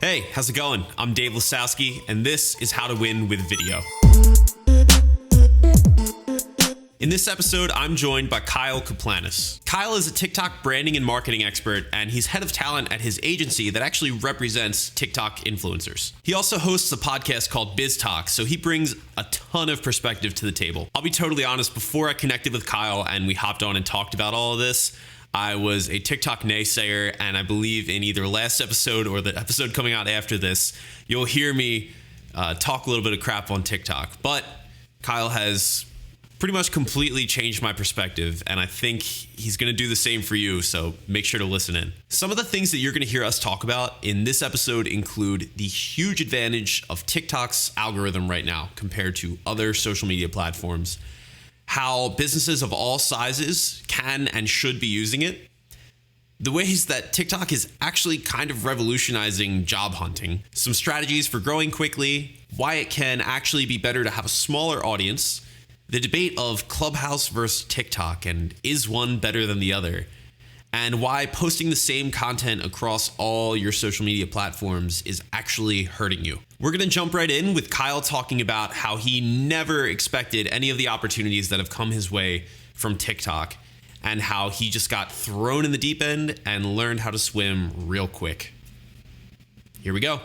Hey, how's it going? I'm Dave Lisowski, and this is How to Win with Video. In this episode, I'm joined by Kyle Kaplanis. Kyle is a TikTok branding and marketing expert, and he's head of talent at his agency that actually represents TikTok influencers. He also hosts a podcast called Biz Talk, so he brings a ton of perspective to the table. I'll be totally honest, before I connected with Kyle and we hopped on and talked about all of this, I was a TikTok naysayer, and I believe in either last episode or the episode coming out after this, you'll hear me talk a little bit of crap on TikTok. But Kyle has pretty much completely changed my perspective, and I think he's going to do the same for you, so make sure to listen in. Some of the things that you're going to hear us talk about in this episode include the huge advantage of TikTok's algorithm right now compared to other social media platforms, how businesses of all sizes can and should be using it, the ways that TikTok is actually kind of revolutionizing job hunting, some strategies for growing quickly, why it can actually be better to have a smaller audience, the debate of Clubhouse versus TikTok and is one better than the other, and why posting the same content across all your social media platforms is actually hurting you. We're going to jump right in with Kyle talking about how he never expected any of the opportunities that have come his way from TikTok and how he just got thrown in the deep end and learned how to swim real quick. Here we go.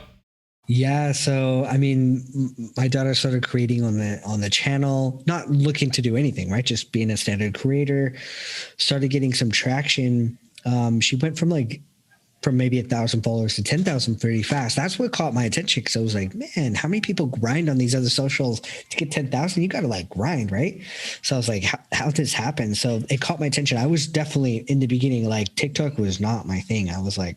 Yeah, so I mean, my daughter started creating on the channel, not looking to do anything, right? Just being a standard creator, started getting some traction. She went from maybe 1,000 followers to 10,000 pretty fast. That's what caught my attention, because I was like, man, how many people grind on these other socials to get 10,000? You got to grind, right? So I was like, how did this happen? So it caught my attention. I was definitely in the beginning, TikTok was not my thing. I was like,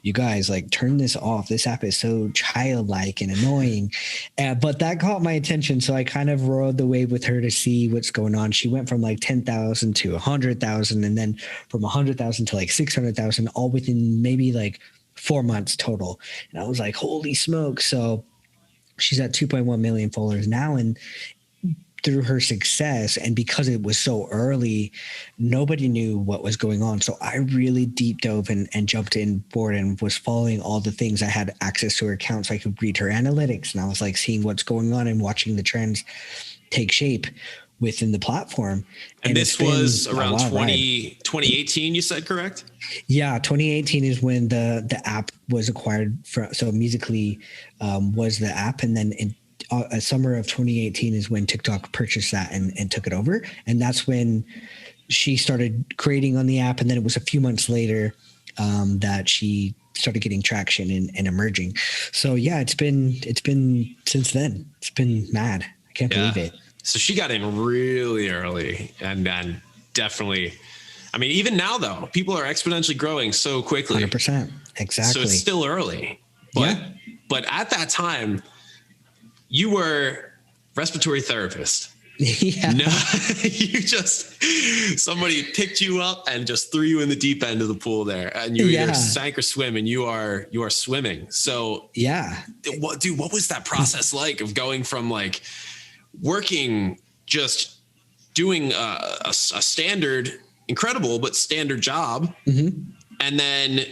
you guys, turn this off. This app is so childlike and annoying. But that caught my attention. So I kind of rode the wave with her to see what's going on. She went from 10,000 to 100,000, and then from 100,000 to 600,000, all within maybe 4 months total. And I was like, holy smoke. So she's at 2.1 million followers now. And through her success, and because it was so early, nobody knew what was going on. So I really deep dove and jumped in board and was following all the things. I had access to her account, so I could read her analytics, and I was seeing what's going on and watching the trends take shape within the platform. And this was around 2018, you said, correct? Yeah, 2018 is when the app was acquired. So Musical.ly was the app, and then summer of 2018 is when TikTok purchased that and took it over. And that's when she started creating on the app. And then it was a few months later that she started getting traction and emerging. So yeah, it's been since then. It's been mad. I can't believe it. So she got in really early, and definitely, I mean, even now though, people are exponentially growing so quickly. 100%. Exactly. So it's still early, but at that time, you were respiratory therapist. Yeah. No, somebody picked you up and just threw you in the deep end of the pool there, and you either sank or swim, and you are swimming. So yeah, what was that process like of going from working, just doing a standard, incredible, but standard job. Mm-hmm. And then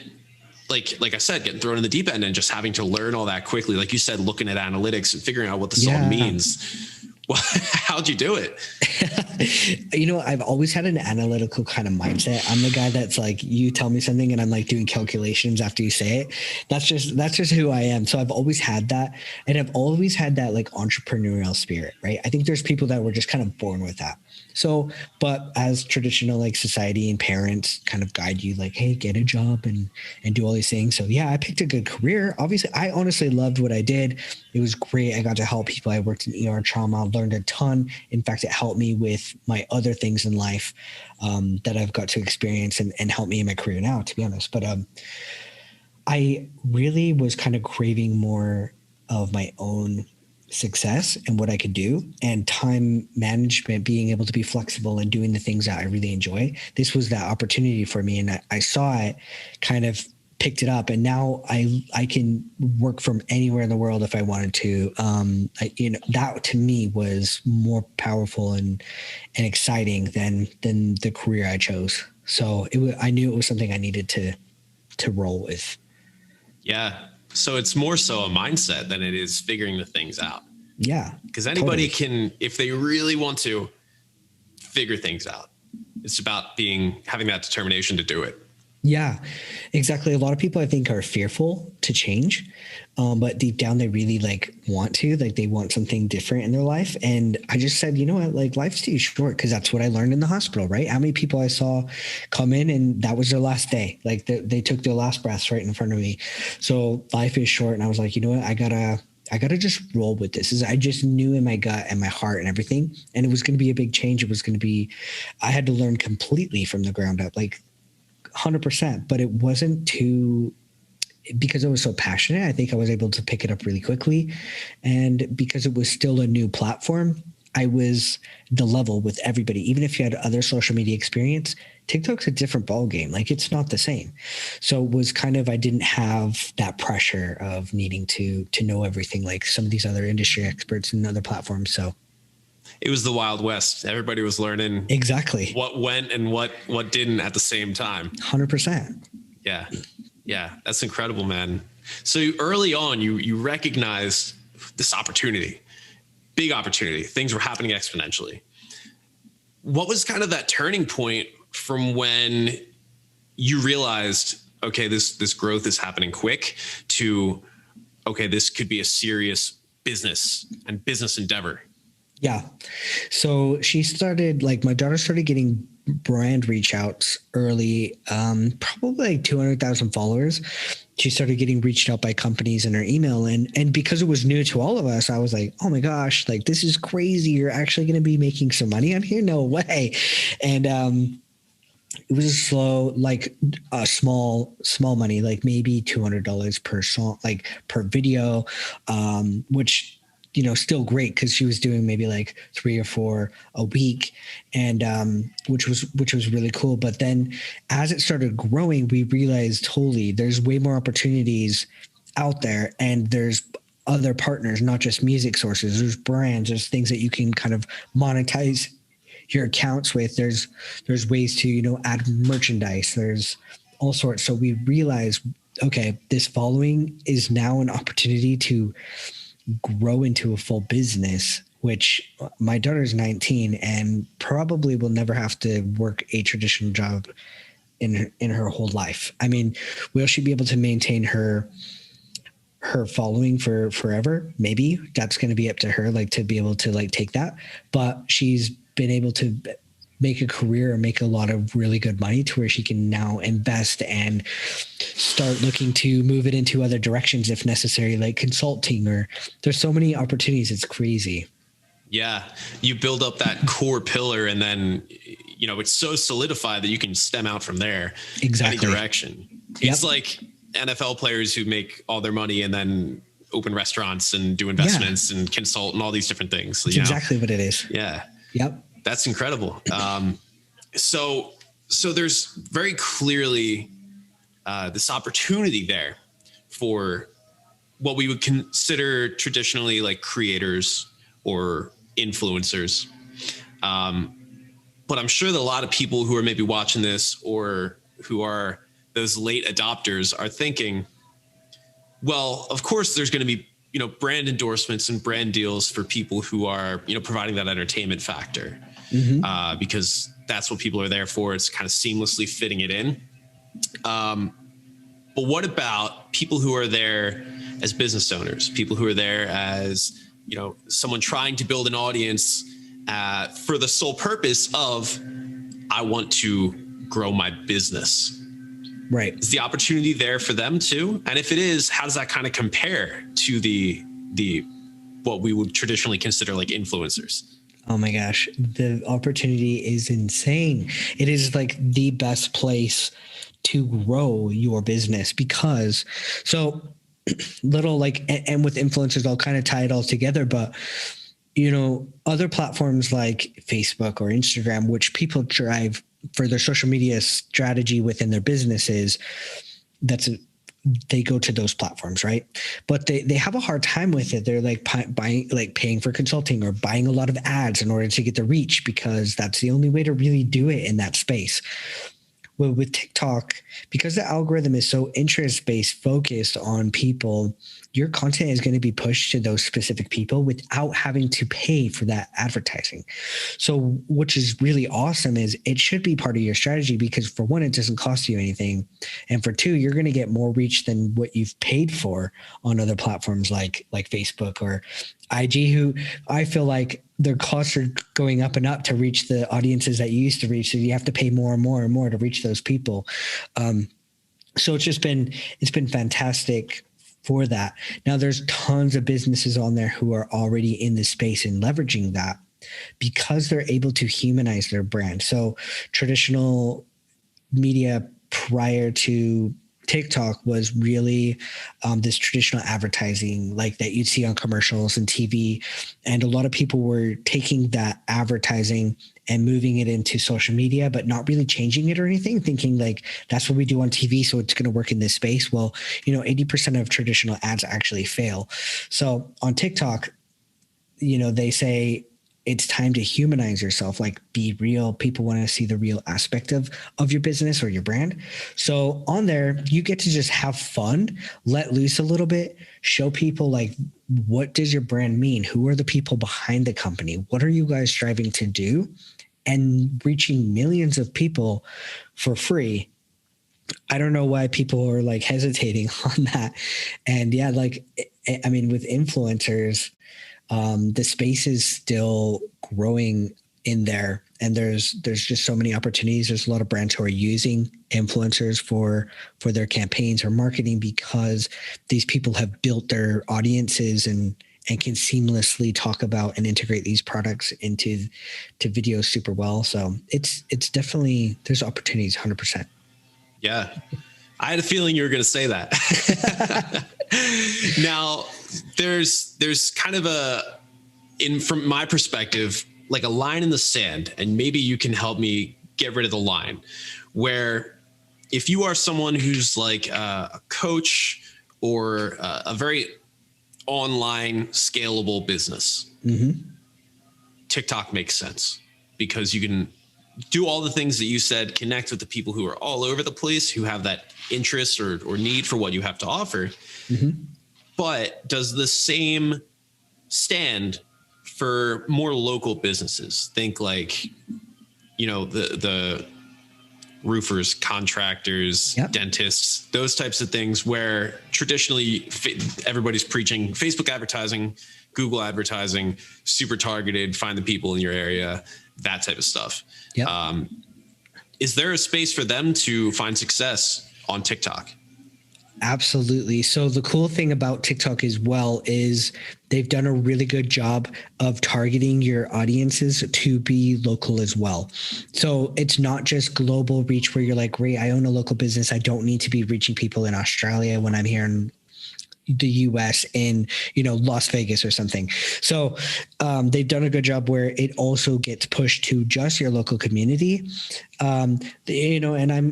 like I said, getting thrown in the deep end and just having to learn all that quickly. Like you said, looking at analytics and figuring out what this all means. Well, how'd you do it? I've always had an analytical kind of mindset. I'm the guy that's you tell me something and I'm doing calculations after you say it. That's just who I am. So I've always had that. And I've always had that entrepreneurial spirit, right? I think there's people that were just kind of born with that. So, but as traditional society and parents kind of guide you hey, get a job and do all these things. So yeah, I picked a good career. Obviously, I honestly loved what I did. It was great. I got to help people. I worked in ER trauma, learned a ton. In fact, it helped me with my other things in life that I've got to experience and help me in my career now, to be honest. But I really was kind of craving more of my own success and what I could do, and time management, being able to be flexible and doing the things that I really enjoy. This was that opportunity for me, and I saw it, kind of picked it up, and now I can work from anywhere in the world if I wanted to. That to me was more powerful and exciting than the career I chose. So I knew it was something I needed to roll with. Yeah. So it's more so a mindset than it is figuring the things out. Yeah. Because anybody totally. can, if they really want to, figure things out. It's about having that determination to do it. Yeah, exactly. A lot of people I think are fearful to change, but deep down they really like want to, like they want something different in their life. And I just said, you know what, like life's too short, because that's what I learned in the hospital, right? How many people I saw come in and that was their last day, like they took their last breaths right in front of me. So life is short, and I was like, you know what, I gotta just roll with this. I just knew in my gut and my heart and everything, and it was going to be a big change. It was going to be, I had to learn completely from the ground up, like 100%, but it wasn't too, because I was so passionate. I think I was able to pick it up really quickly. And because it was still a new platform, I was the level with everybody. Even if you had other social media experience, TikTok's a different ball game. Like it's not the same. So it was kind of, I didn't have that pressure of needing to know everything like some of these other industry experts and other platforms. So it was the Wild West. Everybody was learning exactly what went and what didn't at the same time. 100%. Yeah. Yeah. That's incredible, man. So early on, you recognized this opportunity, big opportunity. Things were happening exponentially. What was kind of that turning point from when you realized, okay, this growth is happening quick, to, okay, this could be a serious business and business endeavor? Yeah. So she started, like, my daughter started getting brand reach outs early, probably like 200,000 followers. She started getting reached out by companies in her email. And because it was new to all of us, I was like, oh my gosh, like, this is crazy. You're actually going to be making some money on here? No way. And, it was a slow, like a small money, like maybe $200 per song, like per video, which, you know, still great, because she was doing maybe like 3 or 4 a week, and which was really cool. But then as it started growing, we realized, holy, there's way more opportunities out there, and there's other partners, not just music sources. There's brands, there's things that you can kind of monetize your accounts with. There's ways to, you know, add merchandise. There's all sorts. So we realized, okay, this following is now an opportunity to grow into a full business, which my daughter's 19 and probably will never have to work a traditional job in her whole life. I mean, will she be able to maintain her following for forever? Maybe. That's going to be up to her, like, to be able to like take that. But she's been able to make a career and make a lot of really good money to where she can now invest and start looking to move it into other directions if necessary, like consulting, or there's so many opportunities. It's crazy. Yeah. You build up that core pillar, and then, you know, it's so solidified that you can stem out from there. Exactly. Any direction. Yep. It's like NFL players who make all their money and then open restaurants and do investments and consult and all these different things. That's exactly what it is. Yeah. Yep. That's incredible. So there's very clearly this opportunity there for what we would consider traditionally like creators or influencers. But I'm sure that a lot of people who are maybe watching this, or who are those late adopters, are thinking, well, of course there's going to be, you know, brand endorsements and brand deals for people who are, you know, providing that entertainment factor, because that's what people are there for. It's kind of seamlessly fitting it in. But what about people who are there as business owners, people who are there as, you know, someone trying to build an audience for the sole purpose of, I want to grow my business? Right. Is the opportunity there for them too? And if it is, how does that kind of compare to the what we would traditionally consider like influencers? Oh my gosh, the opportunity is insane. It is like the best place to grow your business, because so little, like, and with influencers, I'll kind of tie it all together, but you know, other platforms like Facebook or Instagram, which people drive for their social media strategy within their businesses, they go to those platforms, right? But they have a hard time with it. They're like paying for consulting or buying a lot of ads in order to get the reach, because that's the only way to really do it in that space. with TikTok, because the algorithm is so interest-based, focused on people, your content is going to be pushed to those specific people without having to pay for that advertising. So, which is really awesome, is it should be part of your strategy, because for one, it doesn't cost you anything. And for two, you're going to get more reach than what you've paid for on other platforms like Facebook or IG, who I feel like their costs are going up and up to reach the audiences that you used to reach. So you have to pay more and more and more to reach those people. So it's been fantastic for that. Now there's tons of businesses on there who are already in this space and leveraging that because they're able to humanize their brand. So traditional media prior to TikTok was really this traditional advertising like that you'd see on commercials and TV. And a lot of people were taking that advertising and moving it into social media, but not really changing it or anything, thinking like that's what we do on TV, so it's going to work in this space. Well, 80% of traditional ads actually fail. So on TikTok, they say it's time to humanize yourself, like be real. People want to see the real aspect of your business or your brand. So on there, you get to just have fun, let loose a little bit, show people like, what does your brand mean? Who are the people behind the company? What are you guys striving to do? And reaching millions of people for free. I don't know why people are like hesitating on that. And yeah, like, I mean, with influencers, the space is still growing in there, and there's just so many opportunities. There's a lot of brands who are using influencers for their campaigns or marketing because these people have built their audiences and can seamlessly talk about and integrate these products into videos super well. So it's definitely, there's opportunities 100%. Yeah. I had a feeling you were going to say that. Now, there's kind of from my perspective, like a line in the sand, and maybe you can help me get rid of the line, where if you are someone who's like a coach or a very online scalable business, TikTok makes sense because you can do all the things that you said, connect with the people who are all over the place, who have that interest or need for what you have to offer. But does the same stand for more local businesses? Think like, the roofers, contractors, dentists, those types of things where traditionally everybody's preaching Facebook advertising, Google advertising, super targeted, find the people in your area, that type of stuff. Is there a space for them to find success on TikTok? Absolutely. So the cool thing about TikTok as well is they've done a really good job of targeting your audiences to be local as well. So it's not just global reach where you're like, great, I own a local business. I don't need to be reaching people in Australia when I'm here in the US in, Las Vegas or something. So they've done a good job where it also gets pushed to just your local community. And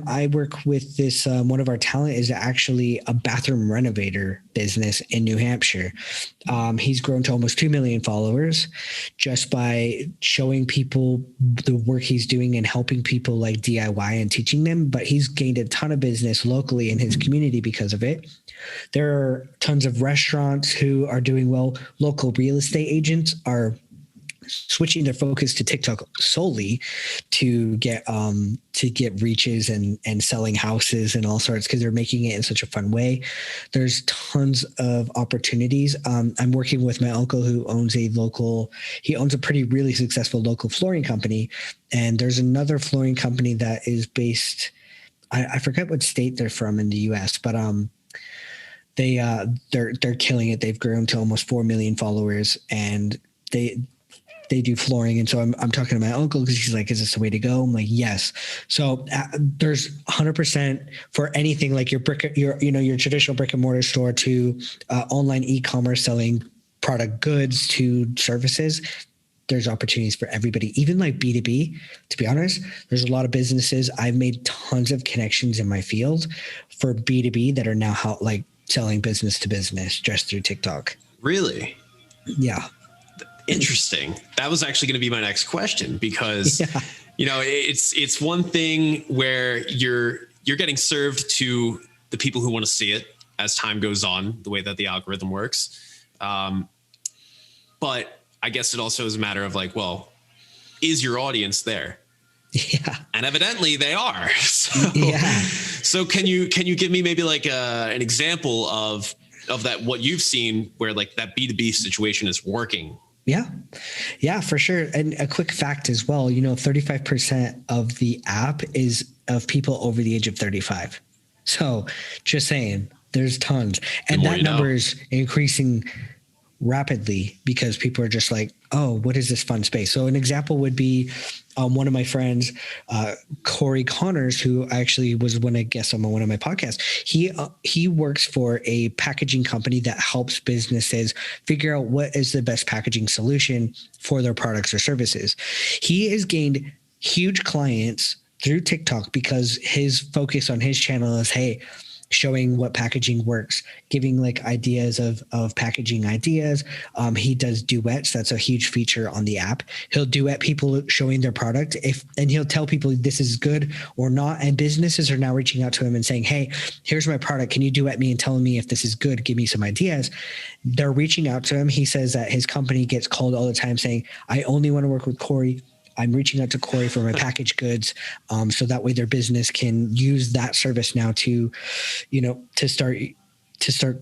I work with this, one of our talent is actually a bathroom renovator business in New Hampshire. He's grown to almost 2 million followers just by showing people the work he's doing and helping people like DIY and teaching them. But he's gained a ton of business locally in his community because of it. There are tons of restaurants who are doing well. Local real estate agents are switching their focus to TikTok solely to get reaches and selling houses and all sorts, because they're making it in such a fun way. There's tons of opportunities. I'm working with my uncle who owns a pretty really successful local flooring company. And there's another flooring company that is based, I forget what state they're from in the US, but they're killing it. They've grown to almost 4 million followers, and they do flooring. And so I'm talking to my uncle because he's like, is this the way to go? I'm like, yes. So there's 100% for anything like your traditional brick and mortar store to online e-commerce selling product goods to services. There's opportunities for everybody, even like B2B. To be honest, there's a lot of businesses. I've made tons of connections in my field for B2B that are now selling business to business just through TikTok. Really? Yeah. Interesting. That was actually going to be my next question, because You know, it's one thing where you're getting served to the people who want to see it as time goes on, the way that the algorithm works. But I guess it also is a matter of like, well, is your audience there? Yeah. And evidently they are. So can you give me maybe like an example of that, what you've seen where like that B2B situation is working? Yeah, for sure. And a quick fact as well, 35% of the app is of people over the age of 35. So just saying, there's tons. And that number is increasing rapidly because people are just like, oh, what is this fun space? So an example would be one of my friends, Corey Connors, who actually was one of guests on one of my podcasts. He works for a packaging company that helps businesses figure out what is the best packaging solution for their products or services. He has gained huge clients through TikTok because his focus on his channel is, hey, showing what packaging works, giving like ideas of packaging ideas. He does duets. That's a huge feature on the app. He'll duet people showing their product and he'll tell people this is good or not. And businesses are now reaching out to him and saying, hey, here's my product. Can you duet me and tell me if this is good? Give me some ideas. They're reaching out to him. He says that his company gets called all the time saying, I only want to work with Corey. I'm reaching out to Corey for my packaged goods. So that way their business can use that service now to start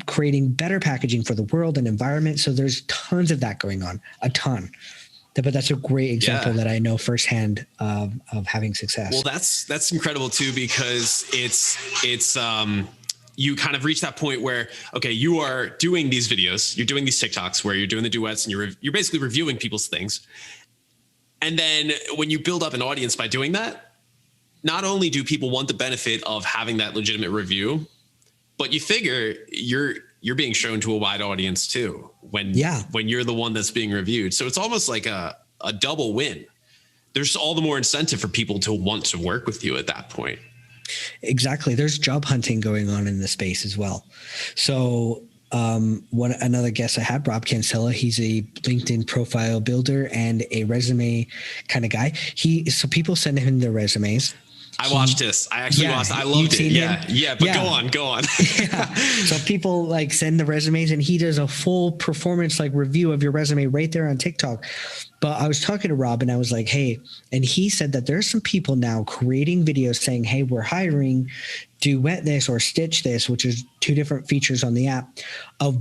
creating better packaging for the world and environment. So there's tons of that going on, a ton. But that's a great example that I know firsthand of having success. Well, that's incredible too, because it's you kind of reach that point where, okay, you are doing these videos, you're doing these TikToks where you're doing the duets and you're basically reviewing people's things. And then when you build up an audience by doing that, not only do people want the benefit of having that legitimate review, but you figure you're being shown to a wide audience too when you're the one that's being reviewed. So it's almost like a double win. There's all the more incentive for people to want to work with you at that point. Exactly. There's job hunting going on in the space as well. So another guest I had, Rob Cancella, he's a LinkedIn profile builder and a resume kind of guy. So people send him their resumes. I watched this. I actually watched. I loved it. Yeah. But go on. So people like send the resumes and he does a full performance like review of your resume right there on TikTok. But I was talking to Rob and I was like, hey, and he said that there's some people now creating videos saying, hey, we're hiring, duet this or stitch this, which is two different features on the app, of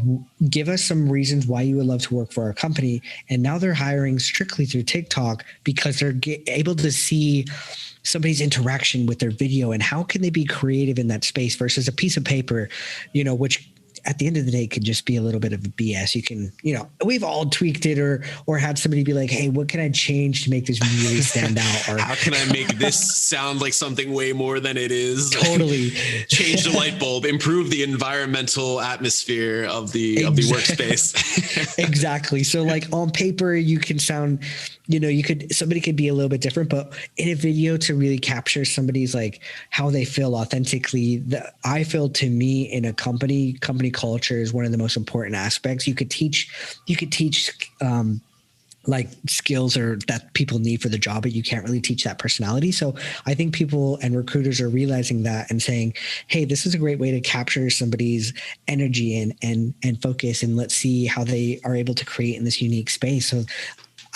give us some reasons why you would love to work for our company. And now they're hiring strictly through TikTok because they're able to see somebody's interaction with their video and how can they be creative in that space versus a piece of paper, which at the end of the day could just be a little bit of a BS. You can, we've all tweaked it or had somebody be like, hey, what can I change to make this really stand out? Or how can I make this sound like something way more than it is? Totally. Change the light bulb, improve the environmental atmosphere of the workspace. Exactly. So like on paper, you can sound, somebody could be a little bit different, but in a video to really capture somebody's like how they feel authentically, I feel to me in a company culture is one of the most important aspects. You could teach like skills or that people need for the job, but you can't really teach that personality. So I think people and recruiters are realizing that and saying, hey, this is a great way to capture somebody's energy and focus, and let's see how they are able to create in this unique space. So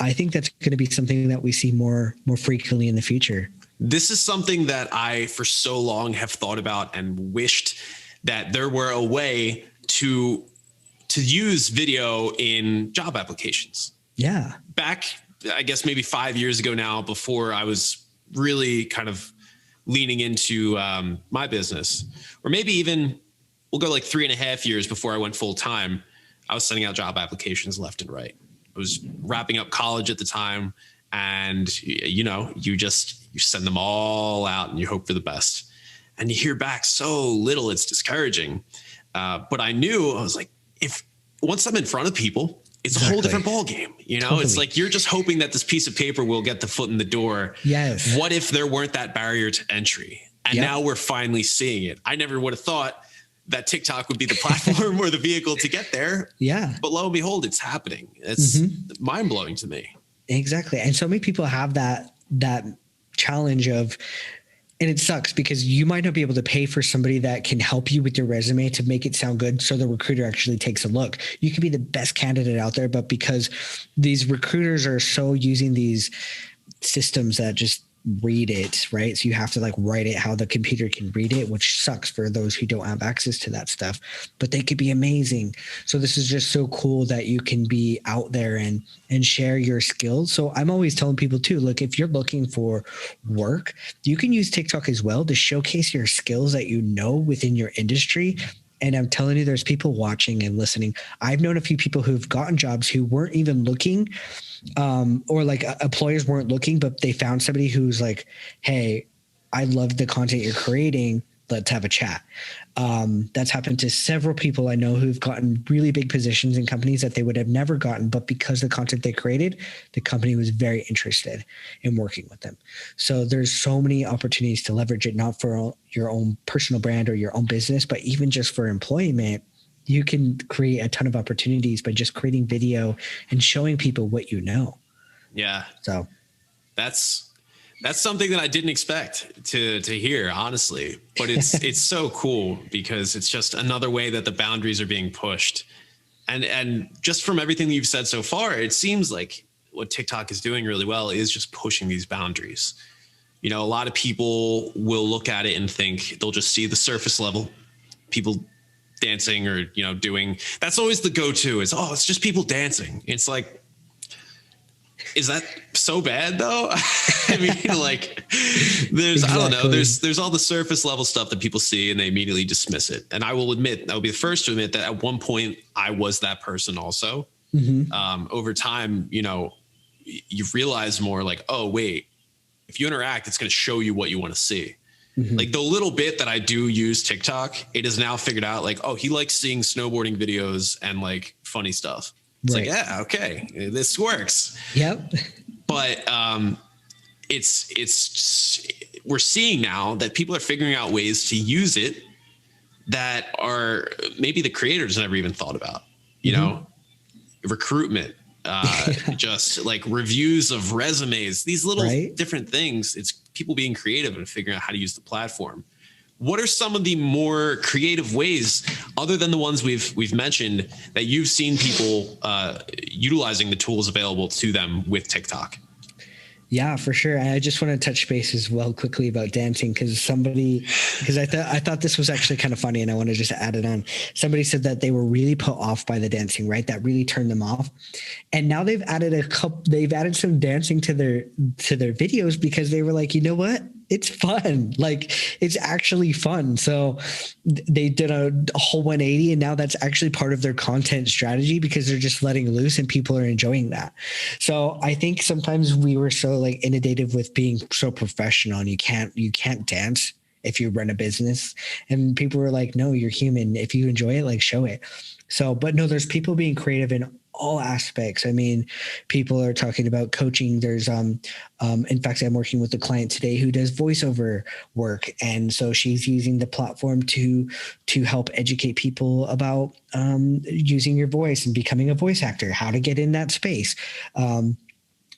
I think that's going to be something that we see more frequently in the future. This is something that I, for so long, have thought about and wished that there were a way to use video in job applications. Yeah. Back, I guess maybe 5 years ago now, before I was really kind of leaning into my business, or maybe even we'll go like 3.5 years before I went full time, I was sending out job applications left and right. I was wrapping up college at the time, and you send them all out and you hope for the best, and you hear back so little, it's discouraging. But I knew, I was like, if once I'm in front of people, it's a whole different ball game. Totally. It's like, you're just hoping that this piece of paper will get the foot in the door. Yes. What if there weren't that barrier to entry? And now we're finally seeing it. I never would have thought that TikTok would be the platform or the vehicle to get there. Yeah. But lo and behold, it's happening. It's mind blowing to me. Exactly. And so many people have that that challenge of, and it sucks because you might not be able to pay for somebody that can help you with your resume to make it sound good. So the recruiter actually takes a look. You could be the best candidate out there, but because these recruiters are so using these systems that just read it, right? So you have to like write it how the computer can read it, which sucks for those who don't have access to that stuff, but they could be amazing. So this is just so cool that you can be out there and share your skills. So I'm always telling people too, look, if you're looking for work, you can use TikTok as well to showcase your skills that you know within your industry. And I'm telling you, there's people watching and listening. I've known a few people who've gotten jobs who weren't even looking, or like employers weren't looking, but they found somebody who's like, hey, I love the content you're creating. Let's have a chat. That's happened to several people I know who've gotten really big positions in companies that they would have never gotten, but because the content they created, the company was very interested in working with them. So there's so many opportunities to leverage it, not for your own personal brand or your own business, but even just for employment. You can create a ton of opportunities by just creating video and showing people what you know. Yeah. So that's something that I didn't expect to hear, honestly, but it's so cool because it's just another way that the boundaries are being pushed. And just from everything that you've said so far, it seems like what TikTok is doing really well is just pushing these boundaries. You know, a lot of people will look at it and think they'll just see the surface level people dancing or, you know, doing, that's always the go-to is, oh, it's just people dancing. It's like, is that so bad though? I mean, like there's, exactly. I don't know, there's all the surface level stuff that people see and they immediately dismiss it. And I will admit, I will be the first to admit that at one point I was that person also. Mm-hmm. Over time, you know, you realize more like, oh wait, if you interact, it's going to show you what you want to see. Mm-hmm. Like the little bit that I do use TikTok, it is now figured out like, oh, he likes seeing snowboarding videos and like funny stuff. It's right. Like, yeah, okay, this works. Yep. But it's we're seeing now that people are figuring out ways to use it that are maybe the creators never even thought about, you know, recruitment, just like reviews of resumes, these little different things. It's people being creative and figuring out how to use the platform. What are some of the more creative ways, other than the ones we've mentioned, that you've seen people utilizing the tools available to them with TikTok? Yeah, for sure. I just want to touch base as well quickly about dancing because I thought this was actually kind of funny and I want to just add it on. Somebody said that they were really put off by the dancing, right? That really turned them off. And now they've added some dancing to their videos because they were like, you know what? It's fun. Like it's actually fun. So they did a whole 180 and now that's actually part of their content strategy because they're just letting loose and people are enjoying that. So I think sometimes we were so like inundated with being so professional and you can't dance if you run a business, and people were like, no, you're human. If you enjoy it, like show it. So, but no, there's people being creative in all aspects. I mean, people are talking about coaching. There's, in fact, I'm working with a client today who does voiceover work. And so she's using the platform to help educate people about, using your voice and becoming a voice actor, how to get in that space.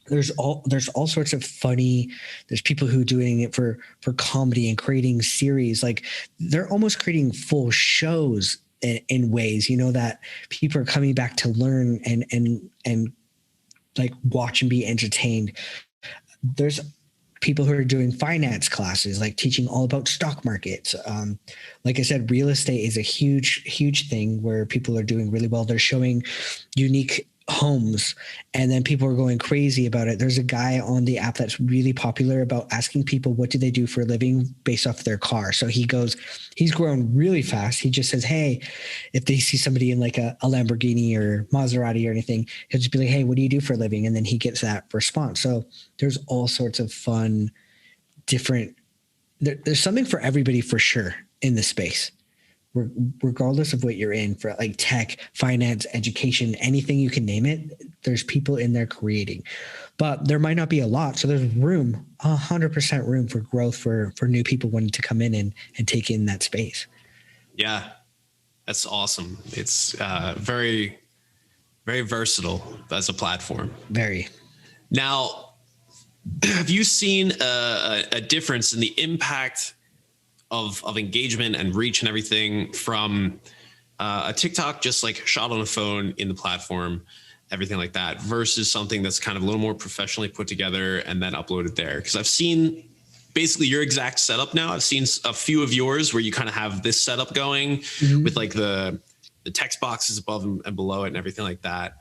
There's all sorts of funny, there's people who are doing it for comedy and creating series. Like they're almost creating full shows in ways, you know, that people are coming back to learn and like watch and be entertained. There's people who are doing finance classes, like teaching all about stock markets. Like I said, real estate is a huge thing where people are doing really well. They're showing unique homes and then people are going crazy about it. There's a guy on the app that's really popular about asking people what do they do for a living based off their car. So he's grown really fast. He just says, hey, if they see somebody in like a Lamborghini or Maserati or anything, he'll just be like, hey, what do you do for a living? And then he gets that response. So there's all sorts of fun, different, there's something for everybody for sure in this space. Regardless of what you're in, for like tech, finance, education, anything you can name it, there's people in there creating, but there might not be a lot. So there's 100% room for growth for new people wanting to come in and take in that space. Yeah, that's awesome. It's very, very versatile as a platform. Very. Now, have you seen a difference in the impact of engagement and reach and everything from a TikTok just like shot on a phone in the platform, everything like that, versus something that's kind of a little more professionally put together and then uploaded there? Because I've seen basically your exact setup now. I've seen a few of yours where you kind of have this setup going with like the text boxes above and below it and everything like that.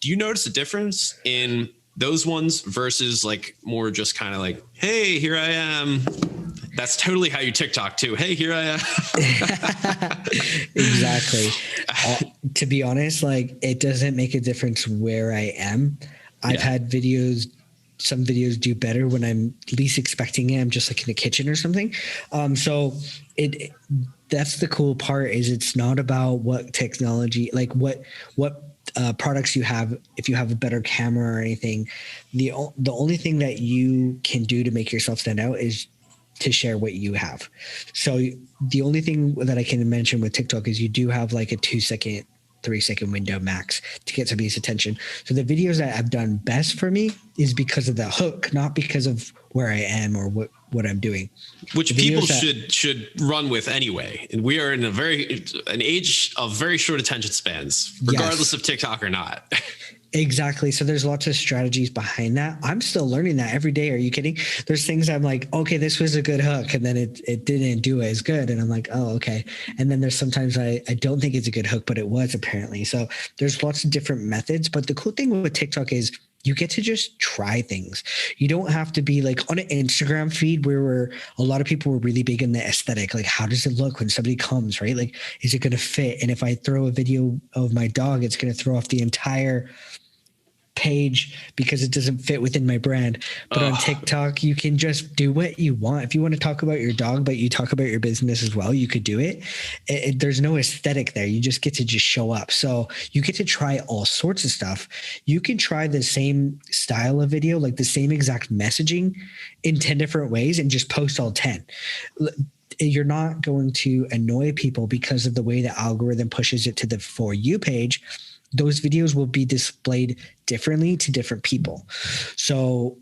Do you notice a difference in those ones versus like more just kind of like, hey, here I am? That's totally how you TikTok too. Hey, here I am. Exactly. To be honest, like it doesn't make a difference where I am. I've had some videos do better when I'm least expecting it. I'm just like in the kitchen or something. So that's the cool part, is it's not about what technology, like what products you have. If you have a better camera or anything, the only thing that you can do to make yourself stand out is to share what you have. So the only thing that I can mention with TikTok is you do have like a 2-second, 3-second window max to get somebody's attention. So the videos that have done best for me is because of the hook, not because of where I am or what I'm doing. Which people should run with anyway. And we are in an age of very short attention spans, regardless of TikTok or not. Exactly. So there's lots of strategies behind that. I'm still learning that every day. Are you kidding? There's things I'm like, okay, this was a good hook. And then it didn't do as good. And I'm like, oh, okay. And then there's sometimes I don't think it's a good hook, but it was apparently. So there's lots of different methods. But the cool thing with TikTok is you get to just try things. You don't have to be like on an Instagram feed where a lot of people were really big in the aesthetic. Like, how does it look when somebody comes, right? Like, is it going to fit? And if I throw a video of my dog, it's going to throw off the entire page because it doesn't fit within my brand. But on TikTok, you can just do what you want. If you want to talk about your dog, but you talk about your business as well, you could do it. There's no aesthetic there. You just get to just show up. So you get to try all sorts of stuff. You can try the same style of video, like the same exact messaging in 10 different ways and just post all 10. You're not going to annoy people because of the way the algorithm pushes it to the For You page. Those videos will be displayed differently to different people. So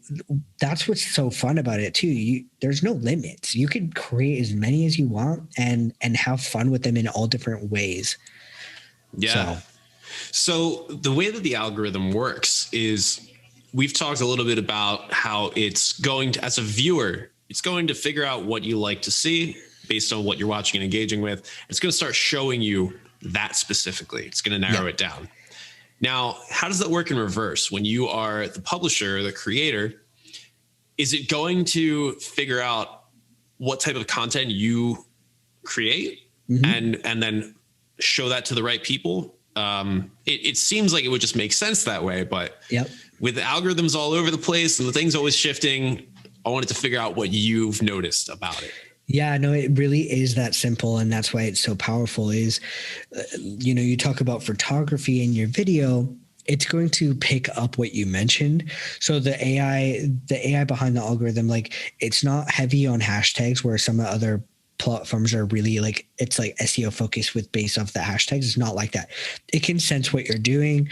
that's what's so fun about it too. There's no limits. You can create as many as you want and have fun with them in all different ways. Yeah. So the way that the algorithm works is we've talked a little bit about how it's going to, as a viewer, it's going to figure out what you like to see based on what you're watching and engaging with. It's going to start showing you that specifically. It's going to narrow it down. Now, how does that work in reverse? When you are the publisher, the creator, is it going to figure out what type of content you create and then show that to the right people? It seems like it would just make sense that way, but with the algorithms all over the place and the things always shifting, I wanted to figure out what you've noticed about it. Yeah, no, it really is that simple. And that's why it's so powerful is, you talk about photography in your video, it's going to pick up what you mentioned. So the AI behind the algorithm, like it's not heavy on hashtags where some other platforms are really like, it's like SEO focused with based off the hashtags. It's not like that. It can sense what you're doing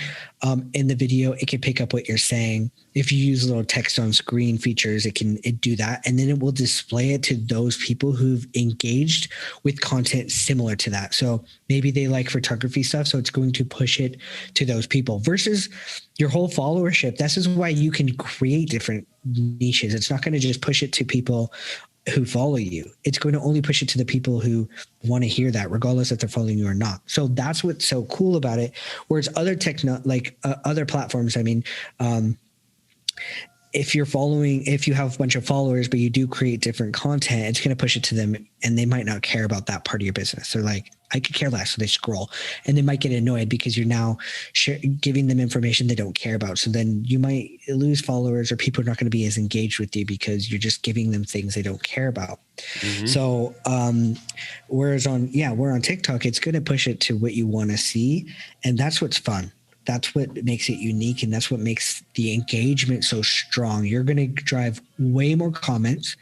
in the video. It can pick up what you're saying. If you use little text on screen features, it do that. And then it will display it to those people who've engaged with content similar to that. So maybe they like photography stuff. So it's going to push it to those people versus your whole followership. This is why you can create different niches. It's not going to just push it to people who follow you. It's going to only push it to the people who want to hear that, regardless if they're following you or not. So that's what's so cool about it. Whereas other other platforms, I mean, if you have a bunch of followers, but you do create different content, it's going to push it to them and they might not care about that part of your business. They're like, I could care less. So they scroll and they might get annoyed because you're now giving them information they don't care about. So then you might lose followers or people are not going to be as engaged with you because you're just giving them things they don't care about. So, whereas on TikTok, it's going to push it to what you want to see. And that's what's fun. That's what makes it unique. And that's what makes the engagement so strong. You're going to drive way more comments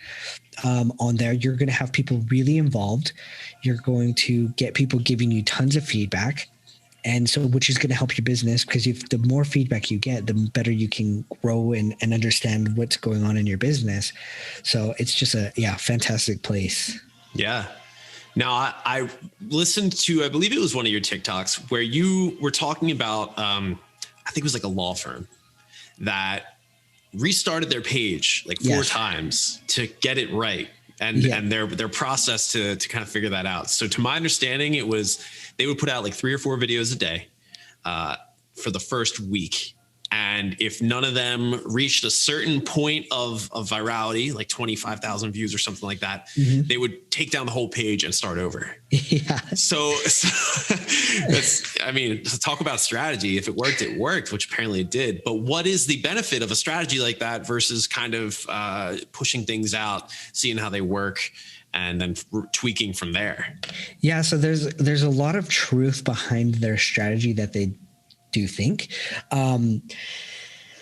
on there. You're going to have people really involved. You're going to get people giving you tons of feedback. And so, which is going to help your business, because if the more feedback you get, the better you can grow and understand what's going on in your business. So it's just a fantastic place. Yeah. Now I listened to, I believe it was one of your TikToks where you were talking about, I think it was like a law firm that restarted their page like 4 times to get it right. And their process to kind of figure that out. So to my understanding, it was, they would put out like 3 or 4 videos a day for the first week. And if none of them reached a certain point of virality, like 25,000 views or something like that, they would take down the whole page and start over. Yeah. So that's, I mean, to talk about strategy, if it worked, which apparently it did. But what is the benefit of a strategy like that versus kind of pushing things out, seeing how they work, and then tweaking from there? Yeah. So there's a lot of truth behind their strategy that they do think.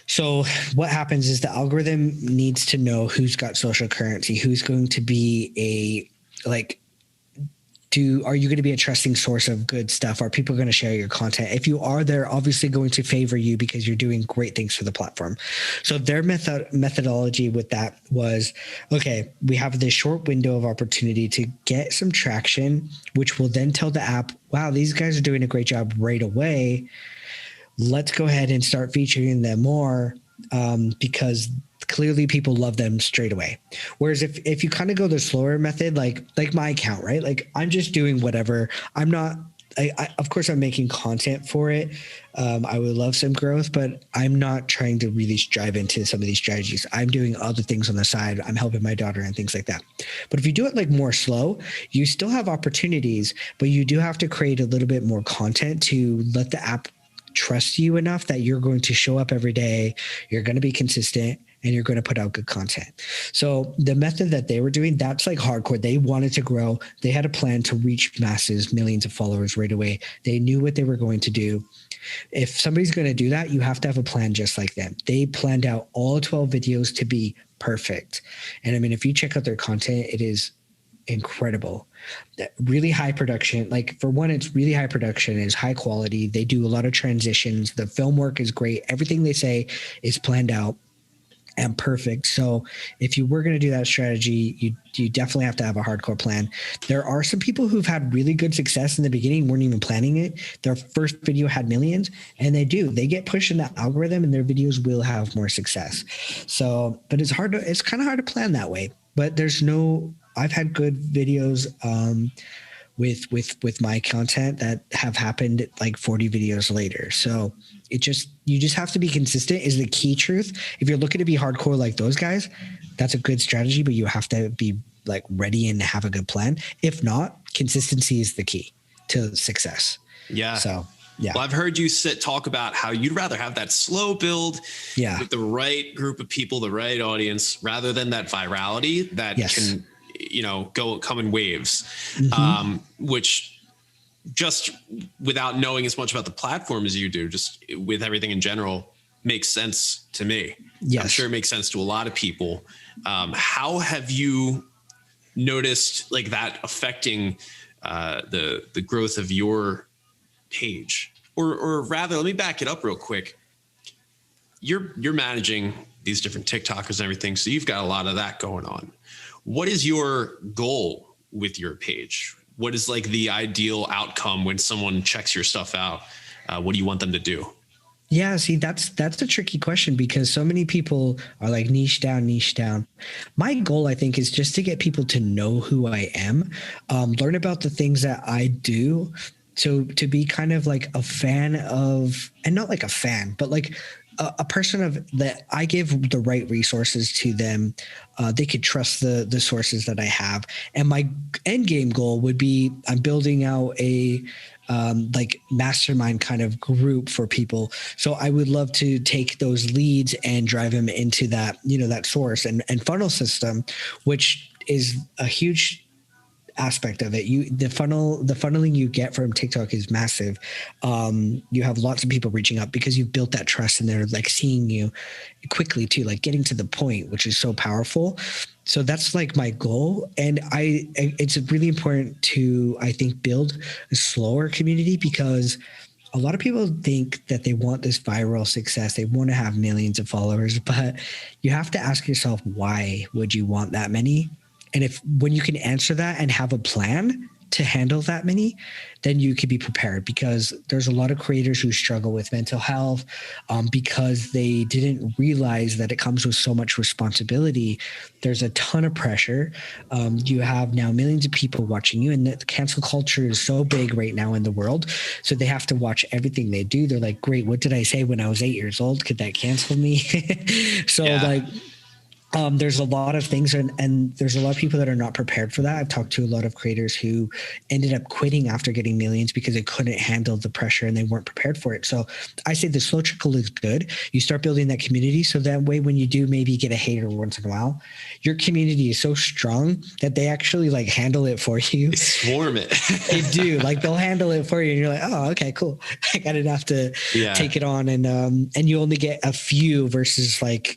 So what happens is the algorithm needs to know who's got social currency, who's going to be are you going to be a trusting source of good stuff? Are people going to share your content? If you are, they're obviously going to favor you because you're doing great things for the platform. So their methodology with that was, okay, we have this short window of opportunity to get some traction, which will then tell the app, wow, these guys are doing a great job right away. Let's go ahead and start featuring them more, because clearly people love them straight away. Whereas if you kind of go the slower method, like my account, right? Like I'm just doing whatever. I'm not, of course I'm making content for it. I would love some growth, but I'm not trying to really dive into some of these strategies. I'm doing other things on the side. I'm helping my daughter and things like that. But if you do it like more slow, you still have opportunities, but you do have to create a little bit more content to let the app trust you enough that you're going to show up every day, you're going to be consistent, and you're going to put out good content. So the method that they were doing, that's like hardcore. They wanted to grow. They had a plan to reach masses, millions of followers right away. They knew what they were going to do. If somebody's going to do that, you have to have a plan just like them. They planned out all 12 videos to be perfect. And I mean, if you check out their content, it is incredible. Really high production. Like for one, it's really high production, it's high quality. They do a lot of transitions. The film work is great. Everything they say is planned out and perfect. So if you were going to do that strategy, you definitely have to have a hardcore plan. There are some people who've had really good success in the beginning, weren't even planning it. Their first video had millions, and they get pushed in the algorithm and their videos will have more success. So, but it's kind of hard to plan that way. But I've had good videos with my content that have happened like 40 videos later. So you just have to be consistent is the key truth. If you're looking to be hardcore like those guys, that's a good strategy, but you have to be like ready and have a good plan. If not, consistency is the key to success. Yeah. So yeah. Well, I've heard you talk about how you'd rather have that slow build with the right group of people, the right audience, rather than that virality that can, come in waves, which just without knowing as much about the platform as you do, just with everything in general, makes sense to me. Yes. I'm sure it makes sense to a lot of people. How have you noticed like that affecting the growth of your page? Or rather, let me back it up real quick. You're managing these different TikTokers and everything, so you've got a lot of that going on. What is your goal with your page? What is like the ideal outcome when someone checks your stuff out? What do you want them to do? Yeah, see, that's a tricky question because so many people are like niche down. My goal, I think, is just to get people to know who I am, learn about the things that I do. So to be kind of like a fan of, and not like a fan, but like a person of that I give the right resources to them. They could trust the sources that I have. And my end game goal would be I'm building out a like mastermind kind of group for people. So I would love to take those leads and drive them into that, that source and funnel system, which is a huge aspect of it. The funneling you get from TikTok is massive. You have lots of people reaching out because you've built that trust and they're like seeing you quickly too, like getting to the point, which is so powerful. So that's like my goal. And it's really important to, I think, build a slower community because a lot of people think that they want this viral success. They want to have millions of followers, but you have to ask yourself, why would you want that many? And when you can answer that and have a plan to handle that many, then you could be prepared, because there's a lot of creators who struggle with mental health because they didn't realize that it comes with so much responsibility. There's a ton of pressure. You have now millions of people watching you, and the cancel culture is so big right now in the world. So they have to watch everything they do. They're like, great, what did I say when I was 8 years old? Could that cancel me? So there's a lot of things, and there's a lot of people that are not prepared for that. I've talked to a lot of creators who ended up quitting after getting millions because they couldn't handle the pressure and they weren't prepared for it. So I say the slow trickle is good. You start building that community, so that way when you do maybe get a hater once in a while, your community is so strong that they actually like handle it for you. They swarm it. They do. Like they'll handle it for you, and you're like, oh, okay, cool. Like I didn't have to take it on, and you only get a few versus like,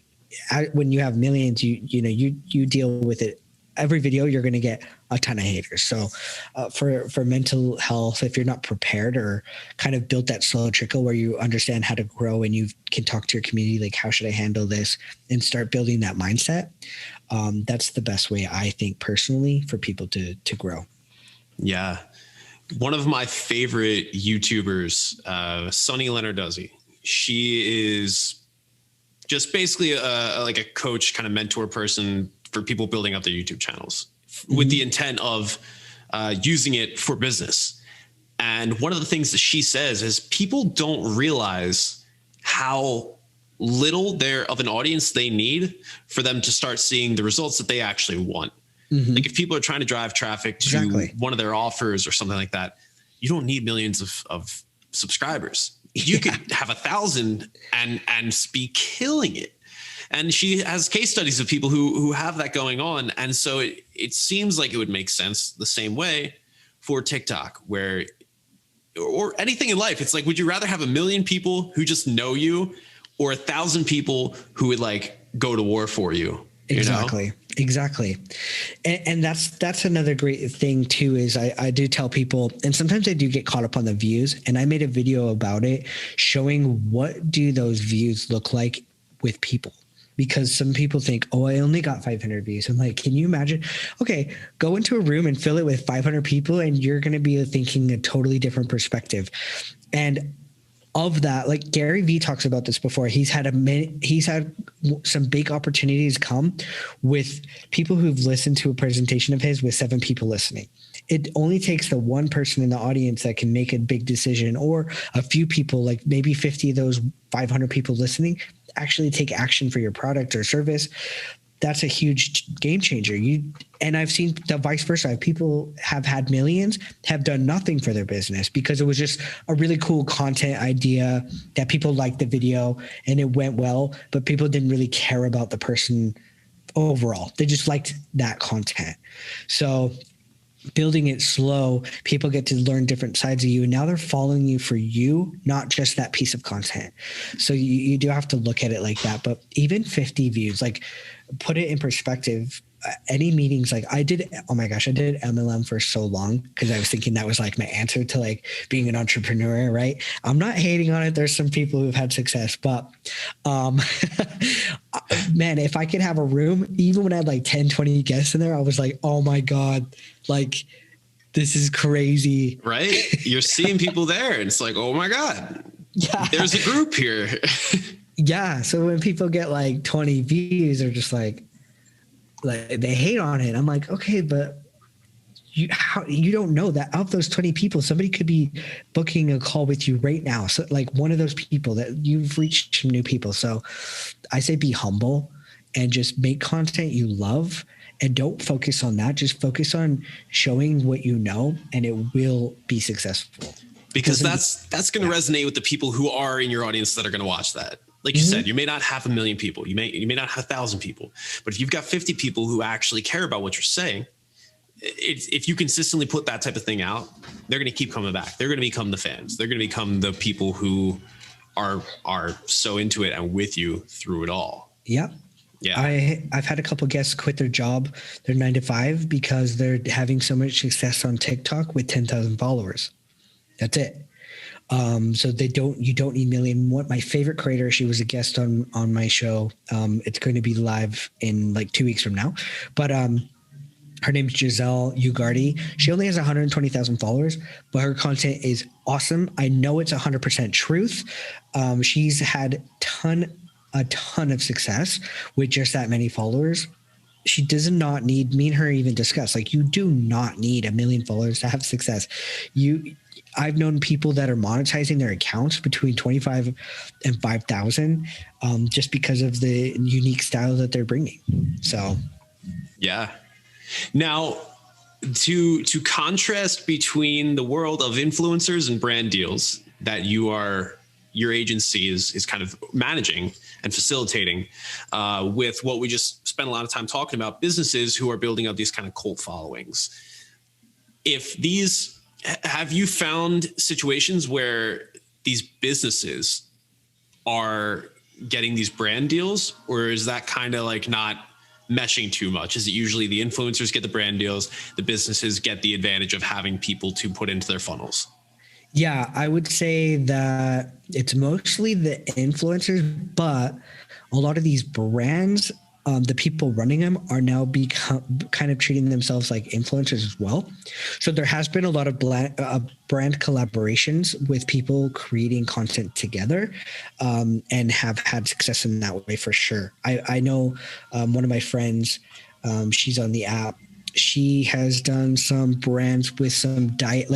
when you have millions, you deal with it. Every video, you're going to get a ton of haters. So for mental health, if you're not prepared or kind of built that slow trickle where you understand how to grow and you can talk to your community, like, how should I handle this, and start building that mindset, that's the best way, I think, personally, for people to grow. Yeah. One of my favorite YouTubers, Sunny Lenarduzzi, she is just basically like a coach, kind of mentor person for people building up their YouTube channels with the intent of using it for business. And one of the things that she says is people don't realize how little of an audience they need for them to start seeing the results that they actually want. Like if people are trying to drive traffic to one of their offers or something like that, you don't need millions of subscribers. You could have 1,000 and be killing it. And she has case studies of people who have that going on. And so it seems like it would make sense the same way for TikTok, or anything in life. It's like, would you rather have 1 million people who just know you, or 1,000 people who would like go to war for you? Exactly. You know? Exactly. And that's another great thing too, is I do tell people, and sometimes I do get caught up on the views, and I made a video about it showing what do those views look like with people. Because some people think, oh, I only got 500 views. I'm like, can you imagine? Okay, go into a room and fill it with 500 people, and you're going to be thinking a totally different perspective. And of that, like Gary Vee talks about this before, he's had some big opportunities come with people who've listened to a presentation of his with 7 people listening. It only takes the one person in the audience that can make a big decision, or a few people, like maybe 50 of those 500 people listening, actually take action for your product or service. That's a huge game changer. And I've seen the vice versa. People have had millions, have done nothing for their business because it was just a really cool content idea that people liked the video and it went well, but people didn't really care about the person overall. They just liked that content. So building it slow, people get to learn different sides of you, and now they're following you for you, not just that piece of content. So you do have to look at it like that. But even 50 views, like, put it in perspective. Any meetings, like I did MLM for so long because I was thinking that was like my answer to like being an entrepreneur, right? I'm not hating on it. There's some people who've had success, but man, if I could have a room, even when I had like 10, 20 guests in there, I was like, oh my God, like this is crazy. Right? You're seeing people there and it's like, oh my God, there's a group here. Yeah. So when people get like 20 views, they're just like they hate on it. I'm like, okay, but you don't know that of those 20 people, somebody could be booking a call with you right now. So like one of those people that you've reached some new people. So I say be humble and just make content you love, and don't focus on that. Just focus on showing what you know, and it will be successful. Because that's going to resonate with the people who are in your audience that are going to watch that. Like you said, you may not have 1 million people. You may not have 1,000 people, but if you've got 50 people who actually care about what you're saying, if you consistently put that type of thing out, they're going to keep coming back. They're going to become the fans. They're going to become the people who are so into it and with you through it all. Yep. Yeah. I've had a couple guests quit their job, their 9 to 5, because they're having so much success on TikTok with 10,000 followers. That's it. So you don't need million. What my favorite creator, she was a guest on my show. It's going to be live in like 2 weeks from now, but her name's Giselle Ugardi. She only has 120,000 followers, but her content is awesome. I know it's 100% truth. She's had a ton of success with just that many followers. She does not need, me and her even discuss, like, you do not need 1 million followers to have success. I've known people that are monetizing their accounts between 25 and 5,000 just because of the unique style that they're bringing. So, yeah. Now, to contrast between the world of influencers and brand deals that your agency is kind of managing and facilitating, with what we just spent a lot of time talking about, businesses who are building up these kind of cult followings. Have you found situations where these businesses are getting these brand deals, or is that kind of like not meshing too much? Is it usually the influencers get the brand deals, the businesses get the advantage of having people to put into their funnels? Yeah, I would say that it's mostly the influencers, but a lot of these brands, the people running them are now kind of treating themselves like influencers as well. So there has been a lot of brand collaborations with people creating content together, and have had success in that way for sure. I know one of my friends, she's on the app. She has done some brands with some diet,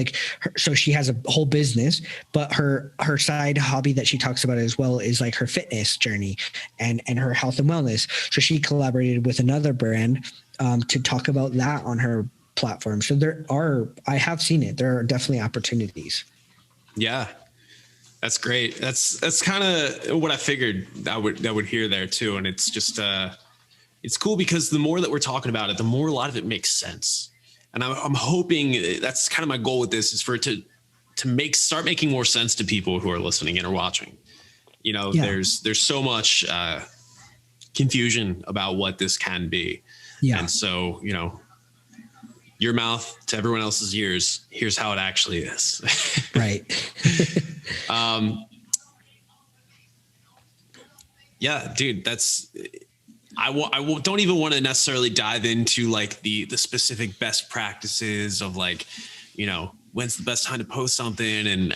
so she has a whole business, but her side hobby that she talks about as well is like her fitness journey and her health and wellness. So she collaborated with another brand to talk about that on her platform. So I have seen it. There are definitely opportunities. Yeah, that's great. That's kind of what I figured I would hear there too. And it's just, it's cool because the more that we're talking about it, the more a lot of it makes sense. And I'm hoping that's kind of my goal with this, is for it to start making more sense to people who are listening and are watching. Yeah. There's so much confusion about what this can be. Yeah. And so, your mouth to everyone else's ears, here's how it actually is. Right. Yeah, dude, don't even want to necessarily dive into like the specific best practices of like, when's the best time to post something and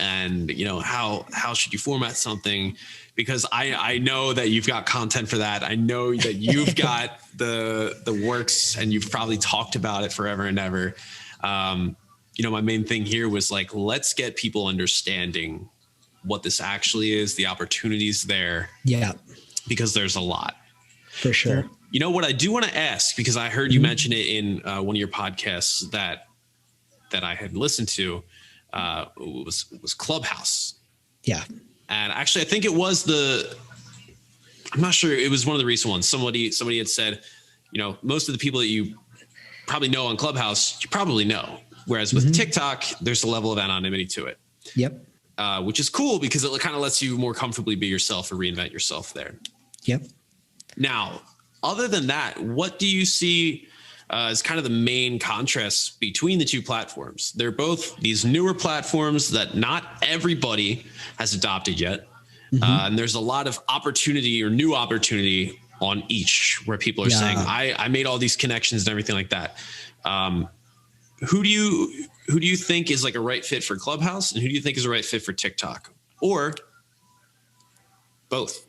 how should you format something, because I know that you've got content for that. I know that you've got the works, and you've probably talked about it forever and ever. My main thing here was like, let's get people understanding what this actually is, the opportunities there. Yeah. Because there's a lot. For sure. What I do want to ask, because I heard you mention it in one of your podcasts that I had listened to, was Clubhouse. Yeah. And actually, I think it was I'm not sure. It was one of the recent ones. Somebody had said, most of the people that you probably know on Clubhouse, you probably know. Whereas with TikTok, there's a level of anonymity to it. Yep. Which is cool because it kind of lets you more comfortably be yourself or reinvent yourself there. Yep. Now, other than that, what do you see as kind of the main contrast between the two platforms? They're both these newer platforms that not everybody has adopted yet. And there's a lot of opportunity or new opportunity on each, where people are saying, I made all these connections and everything like that. Who do you think is like a right fit for Clubhouse, and who do you think is a right fit for TikTok, or both?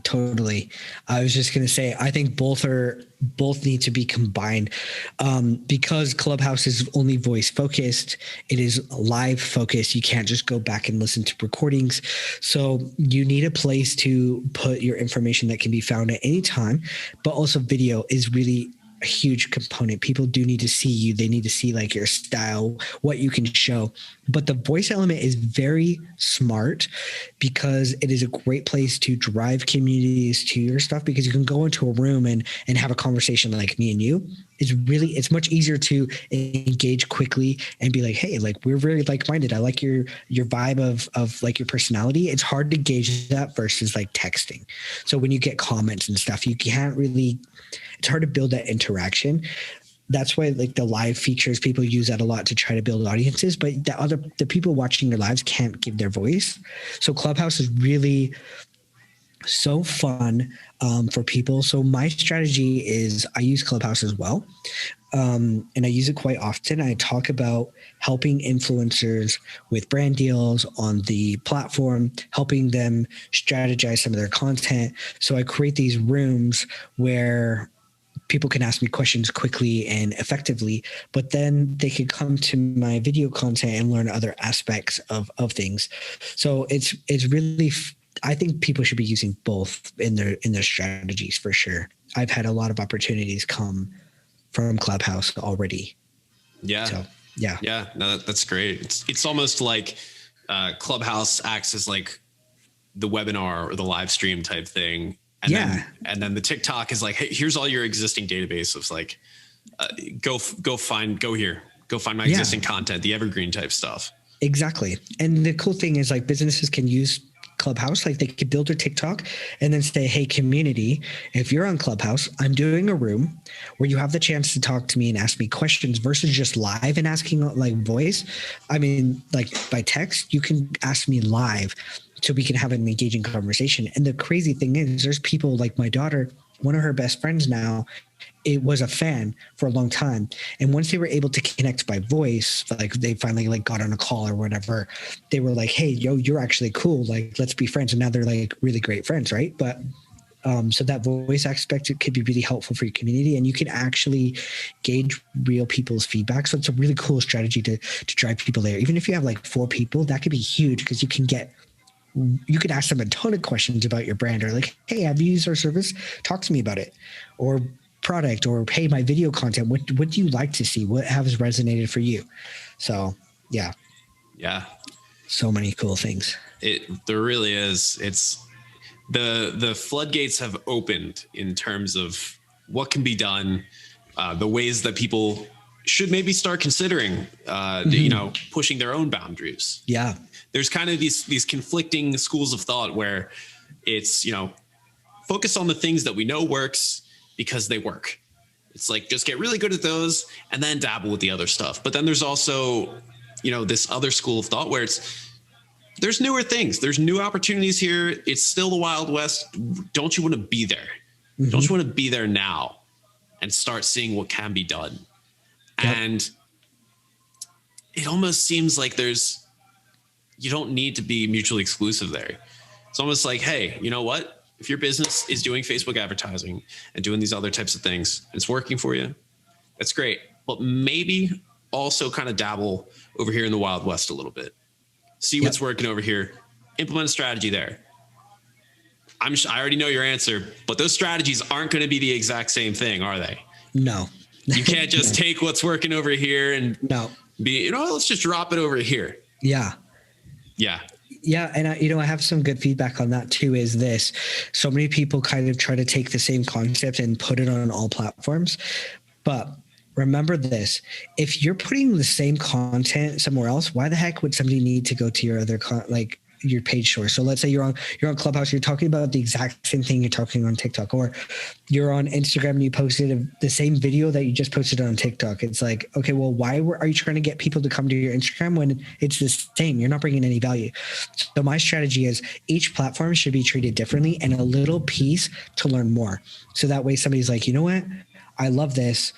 Totally. I was just going to say, I think both need to be combined, because Clubhouse is only voice focused. It is live focused. You can't just go back and listen to recordings. So you need a place to put your information that can be found at any time, but also video is really a huge component. People do need to see you. They need to see like your style, what you can show. But the voice element is very smart, because it is a great place to drive communities to your stuff, because you can go into a room and have a conversation like me and you. It's much easier to engage quickly and be like, hey, like, we're very like-minded. I like your vibe of like your personality. It's hard to gauge that versus like texting. So when you get comments and stuff, you can't really, it's hard to build that interaction. that's why like the live features, people use that a lot to try to build audiences, but the people watching their lives can't give their voice. So Clubhouse is really so fun for people. So my strategy is I use Clubhouse as well. And I use it quite often. I talk about helping influencers with brand deals on the platform, helping them strategize some of their content. So I create these rooms where people can ask me questions quickly and effectively, but then they can come to my video content and learn other aspects of things. So it's really, I think people should be using both in their strategies for sure. I've had a lot of opportunities come from Clubhouse already. Yeah. So, yeah. Yeah. No, that's great. It's almost like Clubhouse acts as like the webinar or the live stream type thing. And then the TikTok is like, hey, here's all your existing database of like, go find my existing content, the evergreen type stuff. Exactly. And the cool thing is like businesses can use Clubhouse, like they could build their TikTok and then say, hey, community, if you're on Clubhouse, I'm doing a room where you have the chance to talk to me and ask me questions versus just live and asking like voice. I mean, like by text, you can ask me live so we can have an engaging conversation. And the crazy thing is there's people like my daughter, one of her best friends now, it was a fan for a long time. And once they were able to connect by voice, like they finally like got on a call or whatever, they were like, hey, yo, you're actually cool. Like, let's be friends. And now they're like really great friends. Right. But so that voice aspect, it could be really helpful for your community and you can actually gauge real people's feedback. So it's a really cool strategy to drive people there. Even if you have like 4 people, that could be huge because you could ask them a ton of questions about your brand or like, hey, have you used our service? Talk to me about it. Or product, or hey, my video content, what do you like to see? What has resonated for you? So yeah. So many cool things. There really is. It's the floodgates have opened in terms of what can be done, the ways that people should maybe start considering, pushing their own boundaries. Yeah. There's kind of these conflicting schools of thought where it's, focus on the things that we know works because they work. It's like, just get really good at those and then dabble with the other stuff. But then there's also, this other school of thought where there's newer things, there's new opportunities here. It's still the Wild West. Don't you want to be there? Mm-hmm. Don't you want to be there now and start seeing what can be done? Yep. And it almost seems like you don't need to be mutually exclusive there. It's almost like, hey, you know what? If your business is doing Facebook advertising and doing these other types of things, it's working for you, that's great. But maybe also kind of dabble over here in the Wild West a little bit. See what's working over here. Implement a strategy there. I already know your answer, but those strategies aren't going to be the exact same thing, are they? No. You can't just take what's working over here and let's just drop it over here. Yeah. Yeah. Yeah. And I have some good feedback on that too, is this. So many people kind of try to take the same concept and put it on all platforms. But remember this, if you're putting the same content somewhere else, why the heck would somebody need to go to your other your page source? So let's say you're on Clubhouse, you're talking about the exact same thing you're talking on TikTok, or you're on Instagram and you posted the same video that you just posted on TikTok. It's like, okay, well, why are you trying to get people to come to your Instagram when it's the same? You're not bringing any value. So my strategy is each platform should be treated differently and a little piece to learn more. So that way somebody's like, you know what? I love this.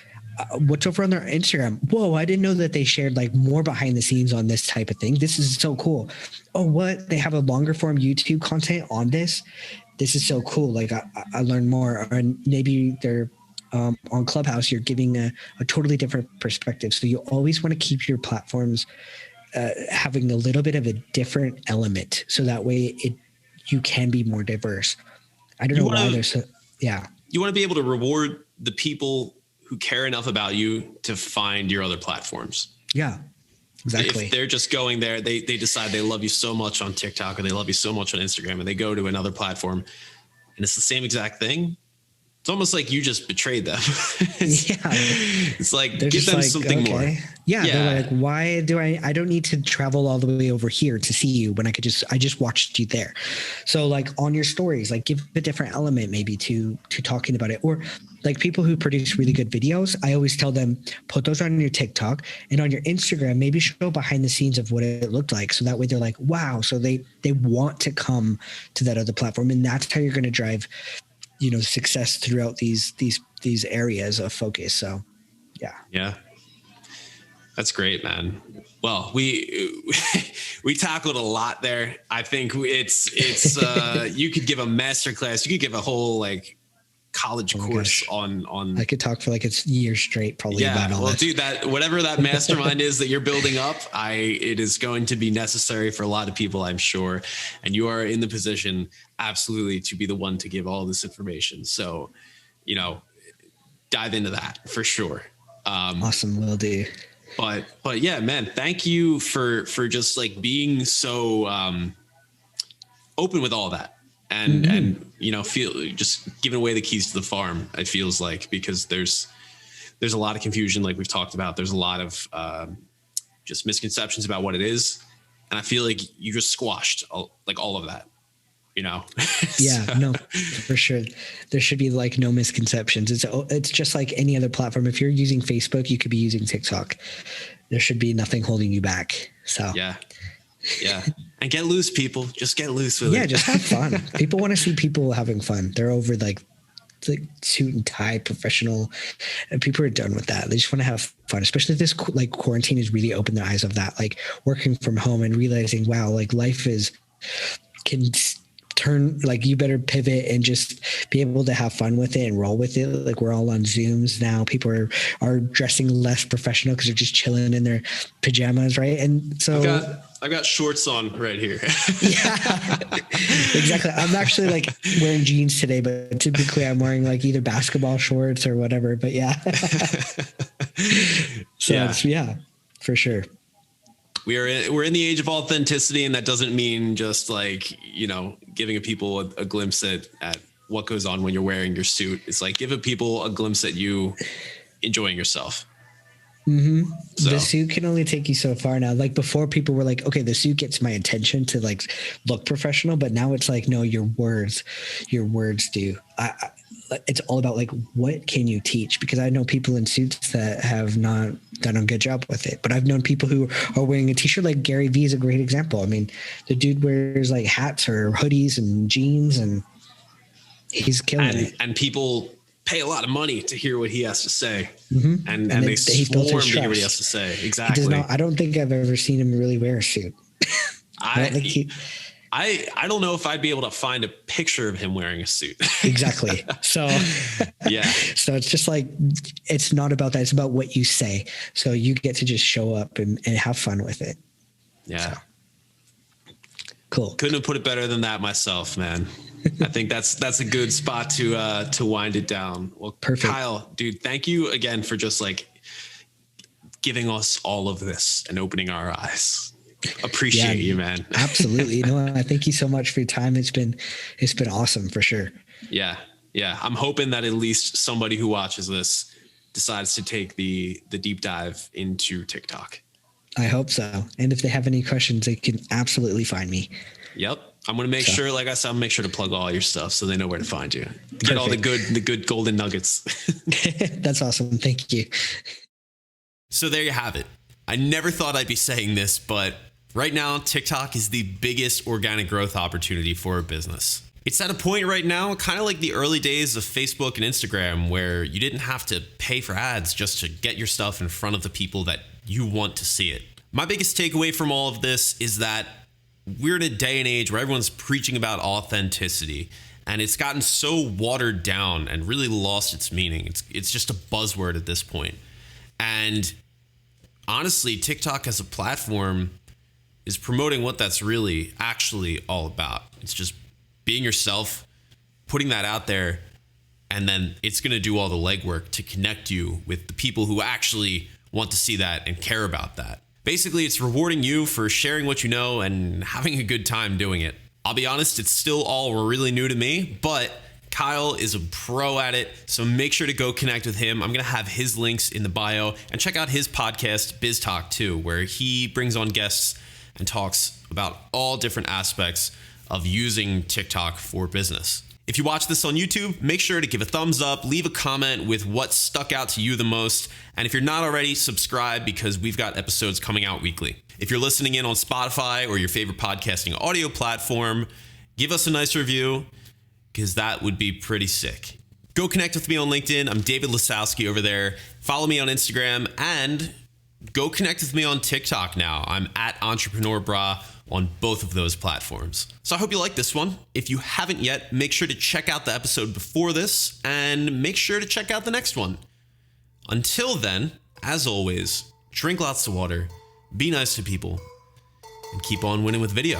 What's over on their Instagram? Whoa, I didn't know that they shared like more behind the scenes on this type of thing. This is so cool. Oh, what? They have a longer form YouTube content on this. This is so cool. Like I learned more. And maybe they're on Clubhouse, you're giving a totally different perspective. So you always want to keep your platforms having a little bit of a different element. So that way you can be more diverse. I don't know why there's You want to be able to reward the people who care enough about you to find your other platforms. Yeah, exactly. If they're just going there, they decide they love you so much on TikTok or they love you so much on Instagram and they go to another platform and it's the same exact thing. It's almost like you just betrayed them. Yeah. It's like, They're give just them like, something more. Yeah, they're like, why do I don't need to travel all the way over here to see you when I just watched you there. So like on your stories, like give a different element maybe to talking about it. Or like people who produce really good videos, I always tell them, put those on your TikTok and on your Instagram, maybe show behind the scenes of what it looked like. So that way they're like, wow. So they want to come to that other platform. And that's how you're going to drive, success throughout these areas of focus. So Yeah. That's great, man. Well, we tackled a lot there. I think it's you could give a masterclass. You could give a whole like college course on. I could talk for like a year straight, probably. About all this. Dude, that whatever that mastermind is that you're building up, it is going to be necessary for a lot of people, I'm sure. And you are in the position absolutely to be the one to give all this information. So, dive into that for sure. Awesome, will do. But yeah, man, thank you for just like being so open with all that and feel just giving away the keys to the farm. It feels like, because there's a lot of confusion, like we've talked about. There's a lot of just misconceptions about what it is, and I feel like you just squashed all of that. Yeah, so. No, for sure. There should be like no misconceptions. It's just like any other platform. If you're using Facebook, you could be using TikTok. There should be nothing holding you back. So yeah. And get loose, people. Just get loose with it. Yeah, just have fun. People want to see people having fun. They're over like suit and tie professional, and people are done with that. They just want to have fun, especially if this like quarantine has really opened their eyes of that, like working from home and realizing, wow, like life can turn, like you better pivot and just be able to have fun with it and roll with it. Like we're all on Zooms now. People are dressing less professional because they're just chilling in their pajamas, right? And so I've got shorts on right here. Yeah, exactly. I'm actually like wearing jeans today, but typically I'm wearing like either basketball shorts or whatever. But yeah, yeah, for sure. We're in the age of authenticity, and that doesn't mean just like, giving people a glimpse at what goes on when you're wearing your suit. It's like giving people a glimpse at you enjoying yourself. Mm-hmm. So. The suit can only take you so far now. Like before, people were like, okay, the suit gets my attention to like look professional, but now it's like, no, your words do. It's all about like, what can you teach? Because I know people in suits that have not done a good job with it, but I've known people who are wearing a t-shirt. Like Gary Vee is a great example. I mean, the dude wears like hats or hoodies and jeans, and he's killing it. And people pay a lot of money to hear what he has to say. Mm-hmm. And they swarm to hear what he has to say. Exactly. I don't think I've ever seen him really wear a suit. I don't know if I'd be able to find a picture of him wearing a suit. Exactly. So yeah. So it's just like, it's not about that. It's about what you say. So you get to just show up and have fun with it. Yeah. So. Cool. Couldn't have put it better than that myself, man. I think that's a good spot to wind it down. Well, perfect. Kyle, dude, thank you again for just like giving us all of this and opening our eyes. Appreciate you, man. Absolutely. I thank you so much for your time. It's been awesome for sure. Yeah. I'm hoping that at least somebody who watches this decides to take the deep dive into TikTok. I hope so. And if they have any questions, they can absolutely find me. Yep. I'm going to make sure, like I said, I'll make sure to plug all your stuff so they know where to find you. Get all the good golden nuggets. That's awesome. Thank you. So there you have it. I never thought I'd be saying this, but right now, TikTok is the biggest organic growth opportunity for a business. It's at a point right now, kind of like the early days of Facebook and Instagram, where you didn't have to pay for ads just to get your stuff in front of the people that you want to see it. My biggest takeaway from all of this is that we're in a day and age where everyone's preaching about authenticity, and it's gotten so watered down and really lost its meaning. It's just a buzzword at this point. And honestly, TikTok as a platform is promoting what that's really actually all about. It's just being yourself, putting that out there, and then it's going to do all the legwork to connect you with the people who actually want to see that and care about that. Basically, it's rewarding you for sharing what you know and having a good time doing it. I'll be honest, it's still all really new to me, but Kyle is a pro at it, so make sure to go connect with him. I'm going to have his links in the bio, and check out his podcast, Biz Talk, too, where he brings on guests and talks about all different aspects of using TikTok for business. If you watch this on YouTube, make sure to give a thumbs up, leave a comment with what stuck out to you the most, and if you're not already, subscribe because we've got episodes coming out weekly. If you're listening in on Spotify or your favorite podcasting audio platform, give us a nice review because that would be pretty sick. Go connect with me on LinkedIn. I'm David Lisowski over there. Follow me on Instagram and go connect with me on TikTok now. I'm at Entrepreneur Bra on both of those platforms. So I hope you like this one. If you haven't yet, make sure to check out the episode before this and make sure to check out the next one. Until then, as always, drink lots of water, be nice to people, and keep on winning with video.